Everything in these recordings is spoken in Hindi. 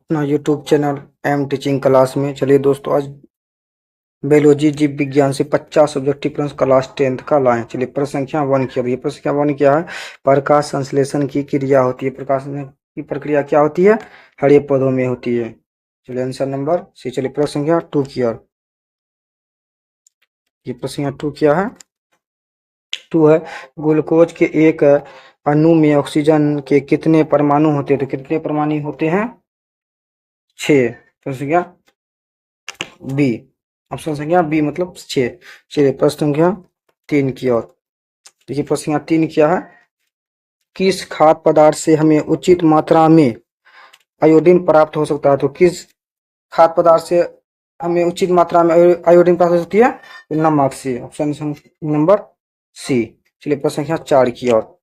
अपना YouTube channel am teaching class में। चलिए दोस्तों, आज बायोलॉजी जीव विज्ञान से 50 ऑब्जेक्टिव प्रश्न क्लास 10th का लाए। चलिए प्रश्न संख्या 1 क्या है? प्रश्न संख्या 1 क्या है? प्रकाश संश्लेषण की क्रिया होती है। प्रकाश की प्रक्रिया क्या होती है? हरे पौधों में होती है। चलिए आंसर नंबर सी। चलिए प्रश्न संख्या 2 क्या है? ये प्रश्न संख्या 2 क्या है? 2 है, ग्लूकोज के एक अणु में ऑक्सीजन के कितने परमाणु होते हैं? तो कितने परमाणु होते हैं? 6। प्रश्न संख्या बी, ऑप्शन संख्या बी मतलब 6। चलिए प्रश्न संख्या 3 की ओर देखिए। प्रश्न संख्या 3 क्या है? किस खाद्य पदार्थ से हमें उचित मात्रा में आयोडीन प्राप्त हो सकता है? तो किस खाद्य पदार्थ से हमें उचित मात्रा में आयोडीन प्राप्त हो सकती है? तो नमक से, ऑप्शन नंबर सी। चलिए प्रश्न संख्या 4 की ओर।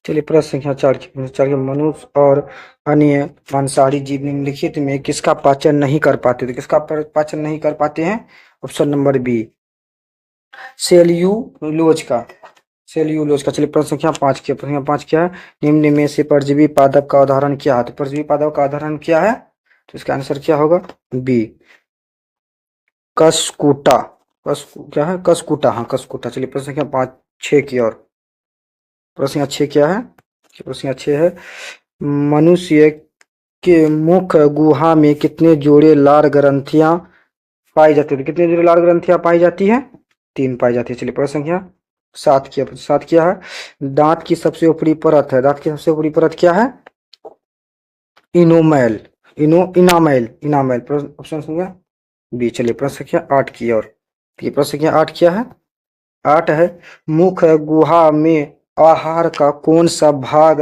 चलिए प्रश्न संख्या 4 की मनुष्य और अन्य मांसाहारी जीव निम्नलिखित में किसका पाचन नहीं कर पाते? तो किसका पाचन नहीं कर पाते हैं? ऑप्शन नंबर बी, सेल्यूलोज का। सेल्यूलोज का। चलिए प्रश्न संख्या 5 क्या? प्रश्न संख्या 5 क्या है? निम्न में से परजीवी पादप का उदाहरण क्या है? तो परजीवी पादप का उदाहरण क्या है? तो इसका आंसर क्या होगा? बी, कसकूटा। क्या है? कसकूटा। हाँ, कसकूटा। चलिए प्रश्न संख्या 6 की ओर। प्रश्न संख्या 6 क्या है? प्रश्न संख्या 6 है, मनुष्य के मुख गुहा में कितने जोड़े लार ग्रंथियां पाई जाती है? कितने जोड़े लार ग्रंथियां पाई जाती है? 3 पाई जाती है। चलिए प्रश्न संख्या 7 क्या है? दांत की सबसे ऊपरी परत है, दांत की सबसे ऊपरी परत क्या है? इनोमेल। इनामेल। इनामेल। ऑप्शन संख्या बी। चलिए प्रश्न संख्या 8 की ओर। ये प्रश्न संख्या 8 क्या है? 8 है, मुख गुहा में आहार का कौन सा भाग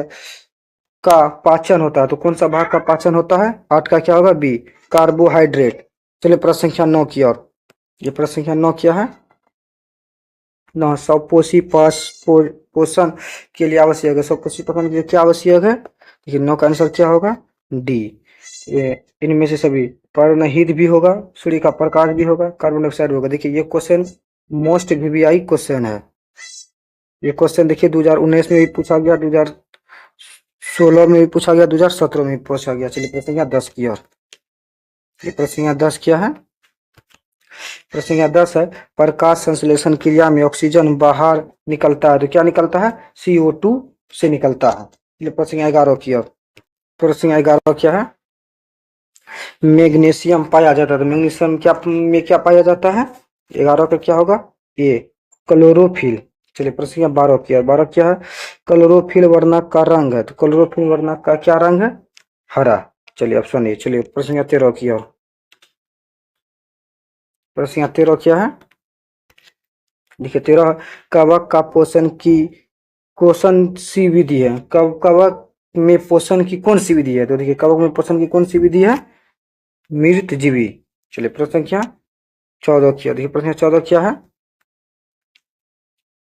का पाचन होता है? तो कौन सा भाग का पाचन होता है? 8 का क्या होगा? B, carbohydrate. चलिए प्रश्न संख्या 9 की ओर। ये प्रश्न संख्या 9 क्या है? 9, स्वपोषी पोषण के लिए आवश्यक है। स्वपोषी पोषण के लिए क्या आवश्यक है? देखिए 9 का आंसर क्या होगा? डी, इनमें से सभी। परनहित भी होगा, सूर्य का प्रकाश भी होगा, कार्बन डाइऑक्साइड भी होगा। देखिए ये क्वेश्चन मोस्ट वीवीआई क्वेश्चन है। ये क्वेश्चन देखिए 2019 में भी पूछा गया, 2016 में भी पूछा गया, 2017 में भी पूछा गया। चलिए प्रश्न संख्या 10 की ओर। ये प्रश्न संख्या 10 क्या है? प्रश्न संख्या 10 है, प्रकाश संश्लेषण क्रिया में ऑक्सीजन बाहर निकलता है, तो क्या निकलता है? CO2 से निकलता है। चलिए प्रश्न संख्या 11 की ओर। प्रश्न संख्या 11 क्या है? मैग्नीशियम पाया जाता है, तो मैग्नीशियम क्या में क्या पाया जाता है? 11 का क्या होगा? ए, क्लोरोफिल। चलिए प्रश्न संख्या 12 की ओर। 12 क्या है? क्लोरोफिल वर्णक का रंग है, तो क्लोरोफिल वर्णक का क्या रंग है? हरा। चलिए ऑप्शन ए। चलिए प्रश्न संख्या 13 की ओर। प्रश्न संख्या 13 क्या है? देखिए 13, कवक का पोषण की पोषण सी विधि है। कवक में पोषण की कौन सी विधि है? तो देखिए कवक में पोषण की कौन सी विधि है? मृतजीवी। चलिए प्रश्न संख्या 14 क्या? देखिए प्रश्न संख्या 14 क्या है?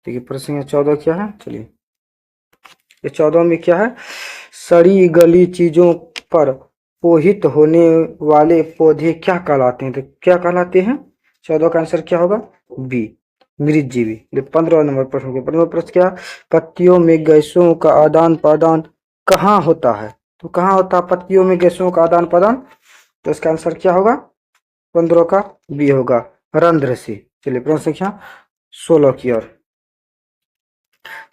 देखिए प्रश्न संख्या 14 क्या है? चलिए ये 14 में क्या है? सड़ी गली चीजों पर पोहित होने वाले पौधे क्या कहलाते हैं? तो क्या कहलाते हैं? 14 का आंसर क्या होगा? बी, मृतजीवी। 15 नंबर प्रश्न के 15 प्रश्न क्या? पत्तियों में गैसों का आदान प्रदान कहाँ होता है? तो कहाँ होता है पत्तियों में गैसों का आदान प्रदान? तो इसका आंसर क्या होगा? 15 का बी होगा, रंध्र से। चलिए प्रश्न संख्या 16 की ओर।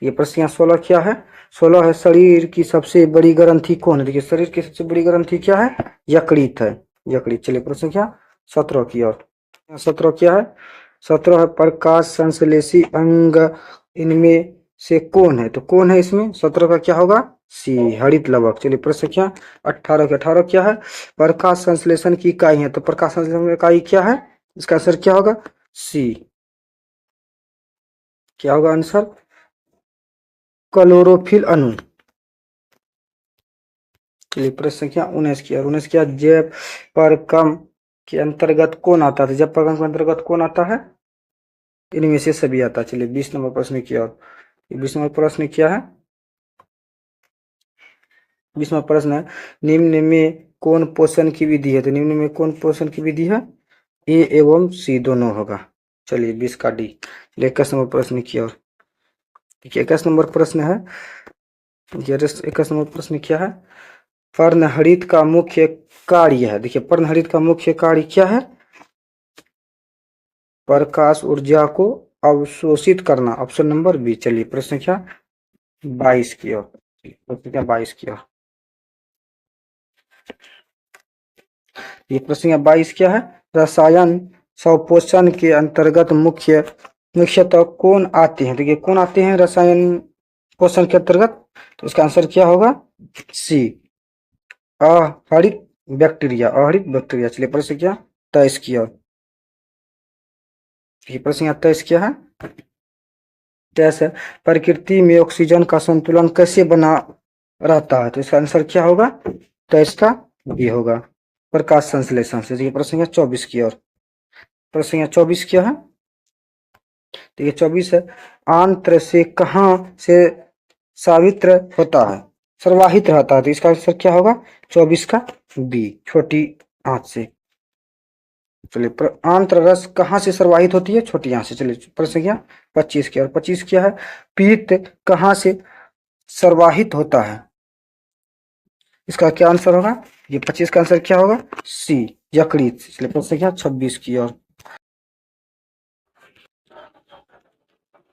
ये प्रश्न 16 क्या है? 16 है, शरीर की सबसे बड़ी ग्रंथि कौन है? देखिए शरीर की सबसे बड़ी ग्रंथि क्या है? यकृत है, यकृत। चलिए प्रश्न संख्या 17 की ओर। 17 क्या है? 17 है, प्रकाश संश्लेषी अंग इनमें से कौन है? तो कौन है इसमें? 17 का क्या होगा? सी, हरित लवक। चलिए प्रश्न संख्या 18 की। 18 क्या है? प्रकाश संश्लेषण की इकाई है, तो प्रकाश संश्लेषण की इकाई क्या है? इसका आंसर क्या होगा? सी, क्या होगा आंसर? क्लोरोफिल अणु। चलिए प्रश्न संख्या 19 की। और 19 क्या? जैव परकम के अंतर्गत कौन आता है? जैव परकम के अंतर्गत कौन आता है? इनमें से सभी आता है। चलिए 20 नंबर प्रश्न की ओर। 20 नंबर प्रश्न क्या है? 20 नंबर प्रश्न है, निम्न में कौन पोषण की विधि है? तो निम्न में कौन पोषण की विधि है? ए एवं सी दोनों होगा। चलिए 20 का डी। 21 नंबर प्रश्न की ओर। देखिए 21 नंबर प्रश्न है, 21 नंबर प्रश्न क्या है? पर्णहरित का मुख्य कार्य है। देखिए पर्णहरित का मुख्य कार्य क्या है? प्रकाश ऊर्जा को अवशोषित करना। Option number B. चलिए प्रश्न संख्या 22 की ओर। प्रश्न संख्या 22 की ओर। ये प्रश्न संख्या 22 क्या है? रसायन स्वपोषण के अंतर्गत मुख्यतः कौन आते हैं? देखिए कौन आते हैं रसायन पोषण के अंतर्गत? तो इसका आंसर क्या होगा? सी, अहरित बैक्टीरिया। अहरित बैक्टीरिया। चलिए प्रश्न क्या 23 की ओर। ये प्रश्न यहाँ 23 क्या है? जैसे प्रकृति में ऑक्सीजन का संतुलन कैसे बना रहता है? तो इसका आंसर क्या होगा? 23 का बी होगा, प्रकाश संश्लेषण से। देखिए प्रश्न 24 की ओर। प्रश्न 24 क्या है? देखिए 24 है, आंत्र से कहाँ से सावित्र होता है, सर्वाहित रहता है? तो इसका आंसर क्या होगा? 24 का बी, छोटी आंत से। चलिए आंत्र रस कहाँ से सर्वाहित होती है? छोटी आंत से। चलिए प्रश्न क्या 25 की ओर। 25 क्या है? पीत कहाँ से सर्वाहित होता है? इसका क्या आंसर होगा? ये 25 का आंसर क्या होगा? सी, यकृत। चलिए प्रश्न क्या 26 की ओर।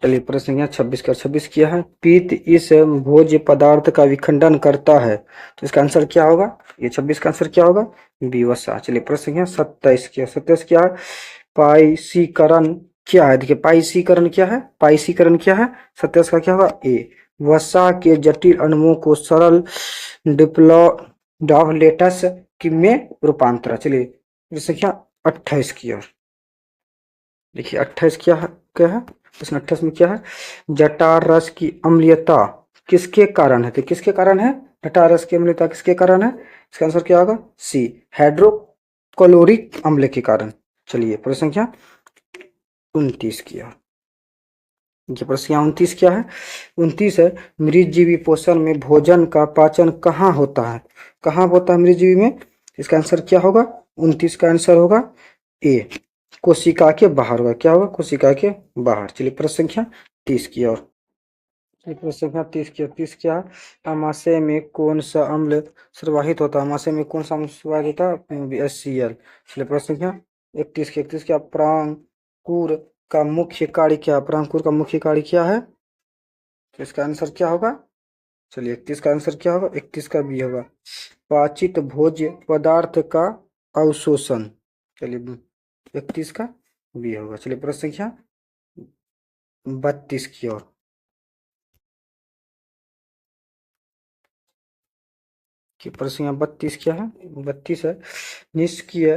चलिए प्रश्न संख्या 26 का 26 किया है, पित्त इस भोज्य पदार्थ का विखंडन करता है। तो इसका आंसर क्या होगा? ये 26 का आंसर क्या होगा? बी, वसा। चलिए प्रश्न संख्या 27 किया। 27 क्या है? पाइसीकरण क्या है? देखिए पाइसीकरण क्या है? पाइसीकरण क्या है? 27 का क्या होगा? ए, वसा के जटिल अणुओं को सरल डिप्लॉयलेट्स में रूपांतरण। चलिए प्रश्न संख्या 28 की ओर। देखिए 28 क्या है? प्रश्न 28 में क्या है? जटार रस की अम्लीयता किसके कारण है? तो किसके कारण है जटार रस की अम्लीयता? किसके कारण है? इसका आंसर क्या होगा? सी, हाइड्रोक्लोरिक अम्ल के कारण। चलिए प्रश्न संख्या 29 की ओर। ये प्रश्न संख्या 29 क्या है? 29 है, मृतजीवी पोषण में भोजन का पाचन कहाँ होता है? कहाँ होता है मृतजीवी में? इसका आंसर क्या होगा? 29 का आंसर होगा ए, कोशिका के बाहर होगा। क्या होगा? कोशिका के बाहर। चलिए प्रश्न संख्या 30 की ओर। प्रश्न संख्या 30 की ओर। 30 क्या है? अमाशय में कौन सा अम्ल सर्वाहित होता है? अमाशय में कौन सा अम्ल सर्वाहित होता है? HCl। चलिए प्रश्न संख्या 31 की। 31 क्या? प्रांकुर का मुख्य कार्य क्या? प्रांकुर का मुख्य कार्य क्या है? तो इसका आंसर क्या होगा? चलिए 31 का आंसर क्या होगा? 31 का बी होगा, पाचित भोज्य पदार्थ का अवशोषण। चलिए 31 का बी होगा। चलिए प्रश्न संख्या 32 की ओर। कि प्रश्न संख्या 32 क्या है? 32 है, निष्क्रिय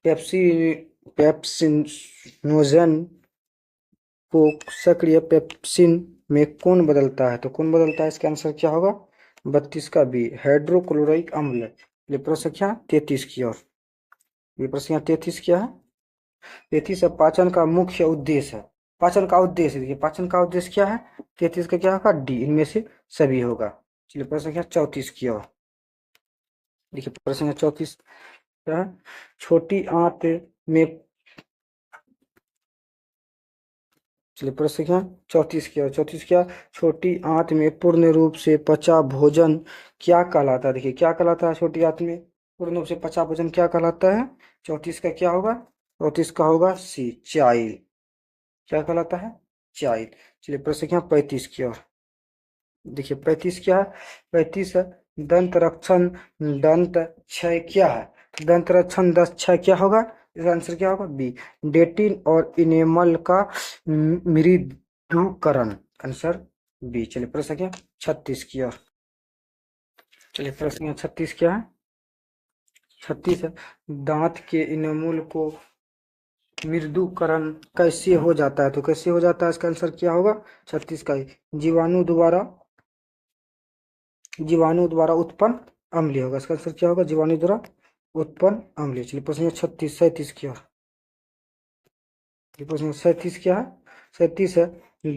पेप्सी पेप्सिनोजन को सक्रिय पेप्सिन में कौन बदलता है? तो कौन बदलता है? इसका आंसर क्या होगा? 32 का बी, हाइड्रोक्लोरिक अम्ल। ये प्रश्न संख्या 33 की ओर। ये प्रश्न संख्या 33 क्या है? 33 है, पाचन का मुख्य उद्देश्य है। पाचन का उद्देश्य, देखिए पाचन का उद्देश्य क्या है? 33 का क्या होगा? डी, इनमें से सभी होगा। चलिए प्रश्न संख्या 34 की ओर। देखिए प्रश्न संख्या 34 क्या है? छोटी आंत में। चलिए प्रश्न संख्या 34 क्या? 34 क्या? छोटी आंत में पूर्ण रूप से पचा भोजन क्या कहलाता है? देखिए क्या कहलाता है? छोटी आंत में पूर्ण रूप से पचा भोजन क्या कहलाता है? 34 का क्या होगा? 34 का होगा सी, चाइल। क्या कहलाता है? चाइल। चलिए प्रश्न संख्या 35 की ओर। देखिए 35 क्या है? 35 है, दंत रक्षण दंत क्षय क्या है? दंत रक्षण दंत क्षय क्या होगा? इसका आंसर क्या होगा? बी, डेटिन और इनेमल का मृदुकरण। Answer B. चलिए प्रश्न क्या 36 की ओर। चलिए प्रश्न 36 क्या है? 36 है, दांत के इनेमल को मृदुकरण कैसे हो जाता है? तो कैसे हो जाता है? इसका आंसर क्या होगा? 36 का ही, जीवाणु द्वारा उत्पन्न अम्लीय होगा। इसका आंसर क्या होगा? जीवाणु द्वारा उत्पन्न अम्लीय। चलिए प्रश्न 36 37 की ओर। प्रश्न 37 क्या है? 37 है,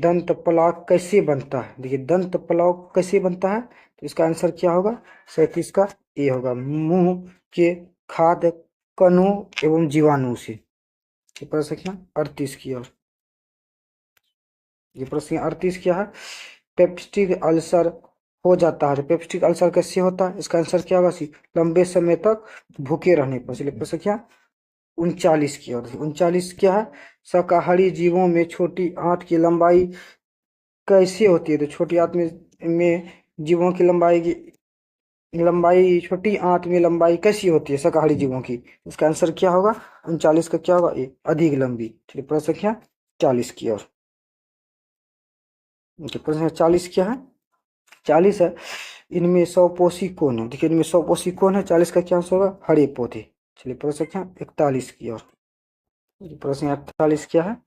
दंत पलाक कैसे बनता है? देखिए दंत पलाक कैसे बनता है? तो इसका आंसर क्या होगा? 37 का ए होगा, मुंह के खाद्य कणों एवं जीवाणु से। ये प्रश्न संख्या 38 की ओर। ये प्रश्न 38 क्या है? पेप्टिक अल्सर हो जाता है तो पेप्टिक अल्सर कैसे होता है? इसका आंसर क्या होगा? सी, लंबे समय तक भूखे रहने पर। चलिए प्रश्न क्या 39 की ओर। 39 क्या है? शाकाहारी जीवों में छोटी आंत की लंबाई कैसे होती है? तो छोटी आंत में जीवों की लंबाई छोटी आंत में लंबाई कैसी होती है शाकाहारी जीवों की? इसका आंसर क्या होगा? 39 का क्या होगा? ए, अधिक लंबी। चलिए प्रश्न क्या 40 की ओर। प्रश्न 40 क्या है? 40 है इनमें सौपोषी कौन है? देखिए इनमें सौपोषी कौन है? 40 का क्या आंसर होगा? हरे पौधे। चलिए प्रश्न क्या 41 की ओर। प्रश्न 48 क्या है?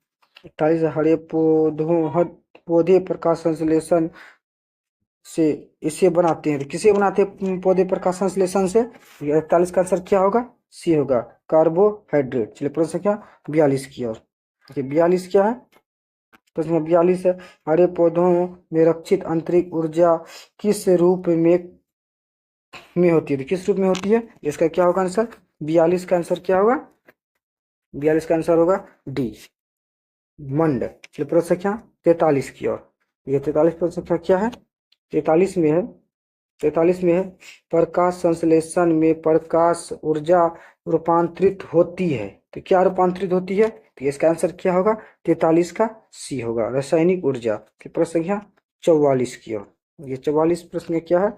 48 हरे हर पौधे प्रकाश संश्लेषण से इसे बनाते हैं। तो किसे बनाते हैं पौधे प्रकाश संश्लेषण से? 41 का आंसर क्या होगा? सी होगा, कार्बोहाइड्रेट। चलिए प्रश्न क्या 42 की ओर। देखिए 42 क्या है? प्रश्न 42 है हरे पौधों में रक्षित आंतरिक ऊर्जा किस रूप में होती है? तो किस रूप में होती है? इसका क्या होगा आंसर? 42 का आंसर क्या होगा? 42 का आंसर होगा डी, मंड। चलिए प्रश्न क्या 43 की ओर। ये 43 प्रश्न क्या है? 43 में है 43 में है प्रकाश संश्लेषण में प्रकाश ऊर्जा रूपांतरित होती है। तो क्या रूपांतरित होती है? तो इसका आंसर क्या होगा? 43 का सी होगा, रासायनिक ऊर्जा। कि प्रश्न संख्या 44 की ओर। ये 44 प्रश्न क्या है?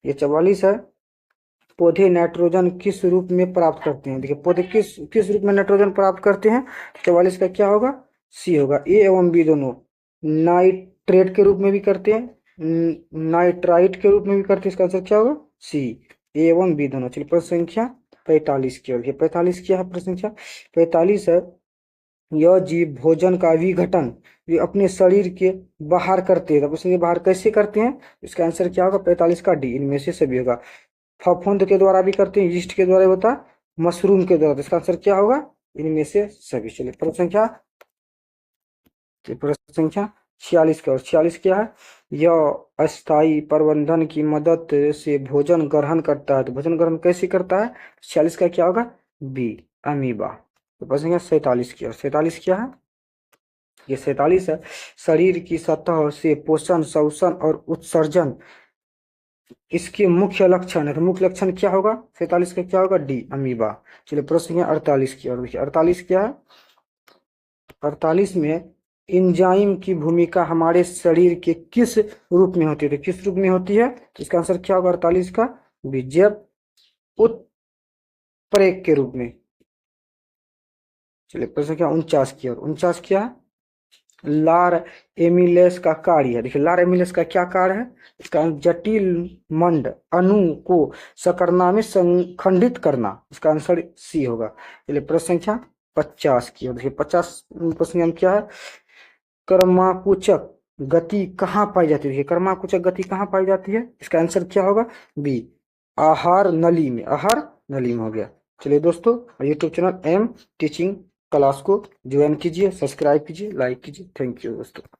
ये 44 है पौधे नाइट्रोजन किस रूप में प्राप्त करते हैं? देखिए पौधे किस किस रूप में नाइट्रोजन प्राप्त करते हैं? 44 का क्या होगा? सी होगा, ए एवं बी दोनों। नाइट्रेट के रूप में भी करते हैं, नाइट्राइट के रूप में भी करते हैं। इसका आंसर क्या होगा? सी, ए एवं बी दोनों। चलिए प्रश्न संख्या 45 की ओर। 45 क्या है? प्रश्न संख्या 45 है यह जीव भोजन का विघटन वे अपने शरीर के बाहर करते हैं। तो प्रश्न ये बाहर कैसे करते हैं? इसका आंसर क्या होगा? 45 का डी, इनमें से सभी होगा। फफूंद के द्वारा भी करते हैं, यीस्ट के द्वारा होता है, मशरूम के द्वारा। तो इसका आंसर क्या होगा? इनमें से सभी। चलिए प्रश्न संख्या 46 का। और 46 क्या है? यह अस्थाई प्रबंधन की मदद से भोजन ग्रहण करता है। तो भोजन ग्रहण कैसे करता है? 46 का क्या होगा? B, amoeba. तो प्रश्न संख्या 47 की। और 47 क्या है? ये 47 है शरीर की सतह से पोषण शोषण और उत्सर्जन इसके मुख्य लक्षण है। तो मुख्य लक्षण क्या होगा? 47 का क्या होगा? D, amoeba. चलिए प्रश्न है 48 की। और देखिए 48 क्या है? 48 में एंजाइम की भूमिका हमारे शरीर के किस रूप में होती है? तो किस रूप में होती है? तो इसका आंसर क्या होगा? 48 का बी, जैव उत्प्रेरक के रूप में। चलिए प्रश्न क्या 49 की। और 49 क्या है? लार एमिलेस का कार्य है। देखिए लार एमिलेस का क्या कार्य है? इसका जटिल मंड अणु को सकरना में संखंडित करना। इसका आंसर सी होगा। चलिए प्रश्न संख्या 50 की। और देखिए 50 प्रश्न क्या है? कर्माकुचक गति कहाँ पाई जाती है? देखिए कर्माकुचक गति कहाँ पाई जाती है? इसका आंसर क्या होगा? बी, आहार नली में। आहार नली में हो गया। चलिए दोस्तों YouTube channel am teaching class को ज्वाइन कीजिए, सब्सक्राइब कीजिए, लाइक कीजिए। थैंक यू दोस्तों।